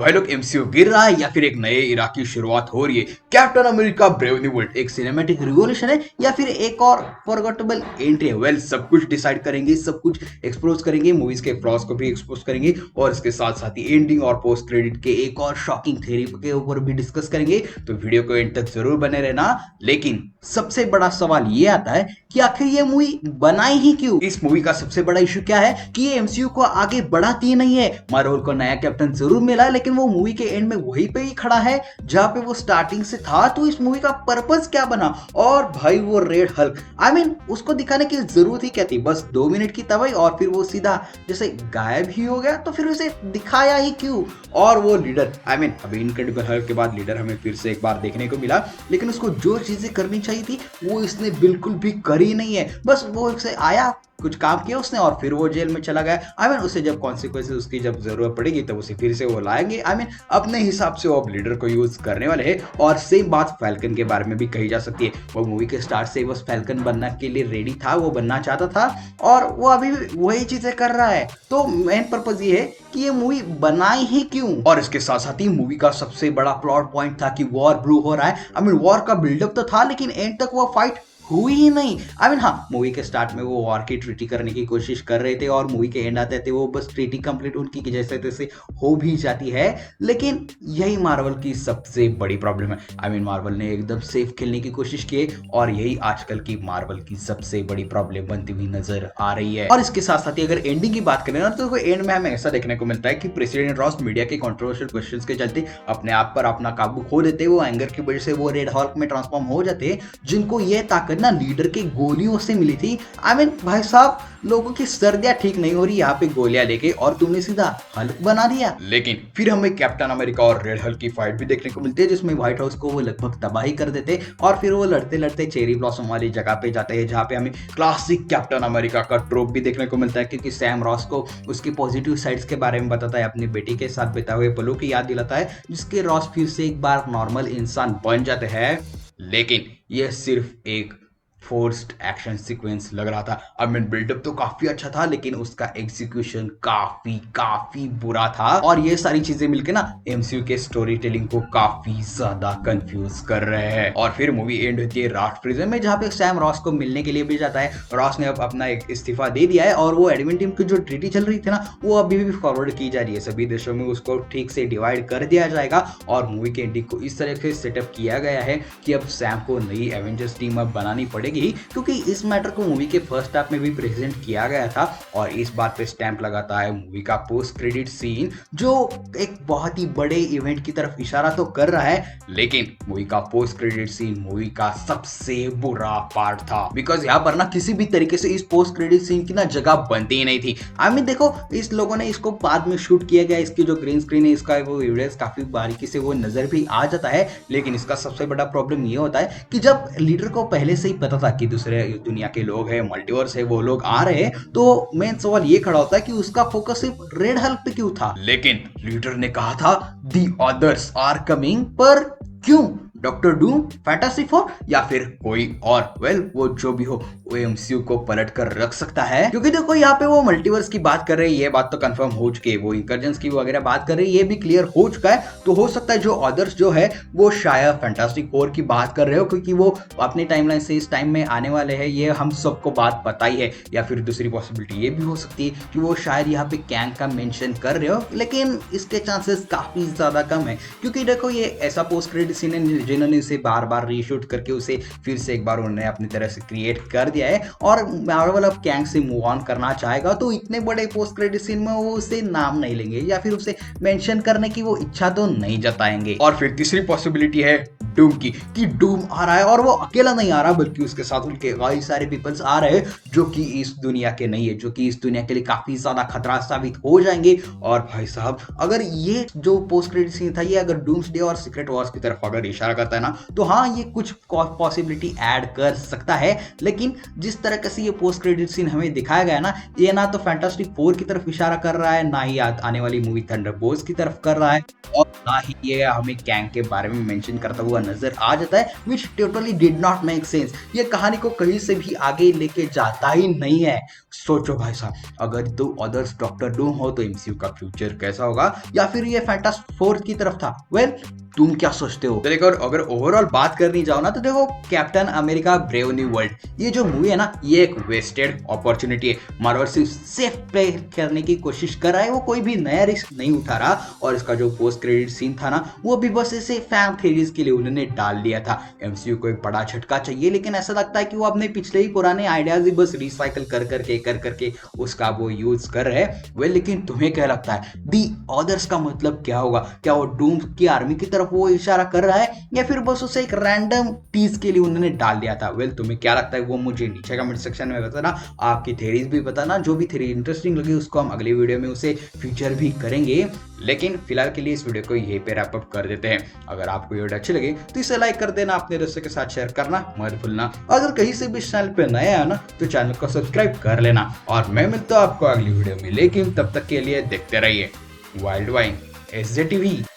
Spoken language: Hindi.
भाई लोग एमसीयू गिर रहा है या फिर एक नए इरा की शुरुआत हो रही है। Captain America brave new world एक सिनेमैटिक रिवॉल्यूशन है या फिर एक और फॉरगेटेबल एंट्री है। वेल सब कुछ डिसाइड करेंगे, सब कुछ एक्सप्लोर करेंगे, मूवीज के फ्लॉज को भी एक्सपोज करेंगे और इसके साथ साथ ही एंडिंग और पोस्ट क्रेडिट के एक और शॉकिंग थ्योरी के ऊपर भी डिस्कस करेंगे। तो वीडियो को एंड तक जरूर बने रहना। लेकिन सबसे बड़ा सवाल ये आता है कि आखिर ये मूवी बनाई ही क्यों। इस मूवी का सबसे बड़ा इशू क्या है कि ये एमसीयू को आगे बढ़ाती नहीं है। मार्वल को नया कैप्टन जरूर मिला लेकिन वो मूवी के एंड में वहीं पे ही खड़ा है जहां पे वो स्टार्टिंग से था। तो इस मूवी का पर्पस क्या बना? और भाई वो रेड हल्क, आई मीन उसको दिखाने की जरूरत ही क्या थी? बस 2 मिनट की तबाही और फिर वो सीधा जैसे गायब ही हो गया। तो फिर उसे दिखाया ही क्यों? और वो लीडर, आई मीन अभी इनक्रेडिबल हल्क के बाद लीडर हमें फिर से एक बार देखने को मिला, लेकिन उसको जो चीजें करनी चाहिए थी वो इसने बिल्कुल भी करी नहीं है। बस वो से आया, कुछ काम किया उसने और फिर वो जेल में चला गया। आई मीन उसे जब कॉन्सिक्वेंसेस उसकी जब जरूरत पड़ेगी तब उसे फिर से वो लाएंगे। आई मीन अपने हिसाब से वो अब लीडर को यूज करने वाले हैं। और सेम बात फैल्कन के बारे में भी कही जा सकती है। वो मूवी के स्टार्ट से बस फैल्कन बनने के लिए रेडी था, वो बनना चाहता था और वो अभी वही चीजें कर रहा है। तो मेन पर्पज ये है कि ये मूवी बनाई ही क्यों। और इसके साथ साथ ही मूवी का सबसे बड़ा प्लॉट पॉइंट था कि वॉर ब्रू हो रहा है। आई मीन वॉर का बिल्डअप तो था लेकिन एंड तक वो फाइट हुई ही नहीं। आई मीन हाँ, मूवी के स्टार्ट में वो वॉर की ट्रीटी करने की कोशिश कर रहे थे और मूवी के एंड आते थे वो बस ट्रीटी कंप्लीट उनकी जैसे तैसे हो भी जाती है। लेकिन यही मार्वल की सबसे बड़ी प्रॉब्लम है। आई मीन मार्वल ने एकदम सेफ खेलने की कोशिश की और यही आजकल की मार्वल की सबसे बड़ी प्रॉब्लम बनती हुई नजर आ रही है। और इसके साथ साथ ही अगर एंडिंग की बात करें ना तो एंड में हमें ऐसा देखने को मिलता है कि प्रेसिडेंट रॉस मीडिया के कंट्रोवर्शियल क्वेश्चंस के चलते अपने आप पर अपना काबू खो देते। वो एंगर की वजह से वो रेड हॉल्क में ट्रांसफॉर्म हो जाते, जिनको ये ताकत ना लीडर की गोलियों से मिली थी। आई मीन भाई साहब, लोगों की सर्दियां ठीक नहीं हो रही, यहाँ पे गोलियां लेके और तुमने सीधा हल्क बना दिया। लेकिन फिर हमें कैप्टन अमेरिका और रेड हल्क की फाइट भी देखने को मिलती है जिसमें व्हाइट हाउस को वो लगभग तबाही कर देते और फिर वो लड़ते लड़ते चेरी ब्लॉसम वाली जगह पे जाते हैं जहाँ पे हमें क्लासिक कैप्टन अमेरिका का ट्रोप भी देखने को मिलता है, क्योंकि सैम रॉस को उसकी पॉजिटिव साइड्स के बारे में बताता है, अपनी बेटी के साथ बिताए हुए पलों की याद दिलाता है, जिसके रॉस फिर से एक बार नॉर्मल इंसान बन जाते हैं। लेकिन यह सिर्फ एक फोर्स्ड एक्शन सीक्वेंस लग रहा था। आई मीन बिल्डअप तो काफी अच्छा था लेकिन उसका एग्जीक्यूशन काफी काफी बुरा था और ये सारी चीजें मिलके ना एमसीयू के स्टोरी टेलिंग को काफी ज्यादा कंफ्यूज कर रहे हैं। और फिर मूवी एंड होती है राफ्ट प्रिजन में जहां पे सैम रॉस को मिलने के लिए भी जाता है। रॉस ने अब अपना एक इस्तीफा दे दिया है और वो एडमिन टीम की जो ट्रीटी चल रही थी ना वो अभी भी फॉरवर्ड की जा रही है। सभी देशों में उसको ठीक से डिवाइड कर दिया जाएगा और मूवी के एंडिंग को इस तरह से सेटअप किया गया है कि अब सैम को नई एवेंजर्स टीम अब बनानी पड़ेगी, क्योंकि इस मैटर को मूवी के फर्स्ट हाफ में भी प्रेजेंट किया गया था। और इस बात पे स्टैंप लगाता है मूवी का पोस्ट क्रेडिट सीन, जो एक बहुत ही बड़े इवेंट की तरफ इशारा तो कर रहा है, लेकिन मूवी का पोस्ट क्रेडिट सीन मूवी का सबसे बुरा पार्ट था। बिकॉज यहाँ पर ना किसी भी तरीके से इस पोस्ट क्रेडिट सीन की ना जगह बनती ही नहीं थी। आई मीन देखो, इस लोगों ने इसको बाद में शूट किया गया, इसकी जो ग्रीन स्क्रीन है इसका वो एविडेंस काफी बारीकी से वो नजर भी आ जाता है। लेकिन इसका सबसे बड़ा प्रॉब्लम ये होता है कि जब लीडर को पहले से ही पता था कि दूसरे दुनिया के लोग हैं, मल्टीवर्स है, वो लोग आ रहे हैं, तो मेन सवाल ये खड़ा होता है कि उसका फोकस सिर्फ रेड हल्क पे क्यों था। लेकिन लीडर ने कहा था दी अदर्स आर कमिंग, पर क्यों? डॉक्टर डूम, फैंटास्टिक फोर या फिर कोई और? वेल वो जो भी हो वो एमसीयू को पलट कर रख सकता है, क्योंकि देखो यहाँ पे वो मल्टीवर्स की बात कर रहे हैं, ये बात तो कंफर्म हो चुकी है। वो इंकर्जन्स की वगैरह बात कर रहे हैं, ये भी क्लियर हो चुका है। तो हो सकता है जो अदर्स जो है वो शायद फैंटास्टिक फोर की बात कर रहे हो, क्योंकि वो अपनी टाइमलाइन से इस टाइम में आने वाले हैं, ये हम सबको बात पता ही है। या फिर दूसरी पॉसिबिलिटी ये भी हो सकती है कि वो शायद यहाँ पे कैंग का मेंशन कर रहे हो, लेकिन इसके चांसेस काफी ज्यादा कम है, क्योंकि देखो ये ऐसा पोस्ट क्रेडिट सीन है जिन्होंने इसे बार बार रीशूट करके उसे फिर से एक बार उन्होंने अपनी तरह से क्रिएट कर दिया है। और मार्वल अब कैंग से मूव ऑन करना चाहेगा तो इतने बड़े पोस्ट क्रेडिट सीन में वो उसे नाम नहीं लेंगे या फिर उसे मेंशन करने की वो इच्छा तो नहीं जताएंगे। और फिर तीसरी पॉसिबिलिटी है डूम की, कि डूम आ रहा है और वो अकेला नहीं आ रहा बल्कि उसके साथ उनके कई सारे पीपल्स आ रहे हैं जो कि इस दुनिया के नहीं है, जो कि इस दुनिया के लिए काफी ज्यादा खतरा साबित हो जाएंगे। और भाई साहब, अगर ये जो पोस्ट क्रेडिट सीन था ये अगर डूम्सडे और सीक्रेट वॉर्स की तरफ अगर इशारा करता है ना, तो हाँ ये कुछ पॉसिबिलिटी ऐड कर सकता है। लेकिन जिस तरह से ये पोस्ट क्रेडिट सीन हमें दिखाया गया ना, ये ना तो फैंटास्टिक फोर की तरफ इशारा कर रहा है, ना ही आने वाली मूवी थंडरबोल्ट्स की तरफ कर रहा है, और ना ही ये हमें कैंग के बारे में मेंशन करता हुआ नजर आ जाता है, which totally did not make sense. ये कहानी को कहीं से भी आगे लेके जाता ही नहीं है। सोचो भाई साहब, अगर दो अदर्स डॉक्टर डूम हो तो एमसीयू का फ्यूचर कैसा होगा, या फिर ये फैंटास्टिक फोर की तरफ था। वेल तुम क्या सोचते हो? तो देखो, अगर ओवरऑल बात करनी जाओ ना, तो देखो captain America brave new world, ये जो मूवी है ना, ये एक वेस्टेड अपॉर्चुनिटी है। मार्वल सिर्फ सेफ प्ले करने की कोशिश कर रहा है, वो कोई भी नया रिस्क नहीं उठा रहा। और इसका जो पोस्ट क्रेडिट सीन था ना, वो भी बस ऐसे फैन थ्योरीज के लिए उन्होंने डाल दिया था। एमसीयू को एक बड़ा झटका चाहिए, लेकिन ऐसा लगता है कि वो अपने पिछले ही पुराने आइडियाज ही बस रिसाइकल कर करके उसका वो यूज कर रहे हैं। वेल लेकिन तुम्हें क्या लगता है, दी अदर्स का मतलब क्या होगा? क्या वो डूम की आर्मी की तरफ वो इशारा कर रहा है, या फिर बस उसे एक रैंडम टीज के लिए उन्होंने डाल दिया था? वेल तुम्हें क्या लगता है वो मुझे नीचे कमेंट सेक्शन में बताना, आपकी थ्योरीज भी बताना। जो भी थ्योरी इंटरेस्टिंग लगी उसको हम अगली वीडियो में उसे फीचर भी करेंगे। लेकिन फिलहाल के लिए इस वीडियो को यहीं पे रैप अप कर देते हैं। अगर आपको वीडियो अच्छी लगी तो इसे लाइक कर देना, अपने दोस्तों के साथ शेयर करना मत भूलना। अगर कहीं से भी इस चैनल पे नया है ना, तो चैनल को सब्सक्राइब कर लेना। और मैं मिलता हूं आपको अगली वीडियो में, लेकिन तब तक के लिए देखते रहिए वाइल्ड वाइन SJTV।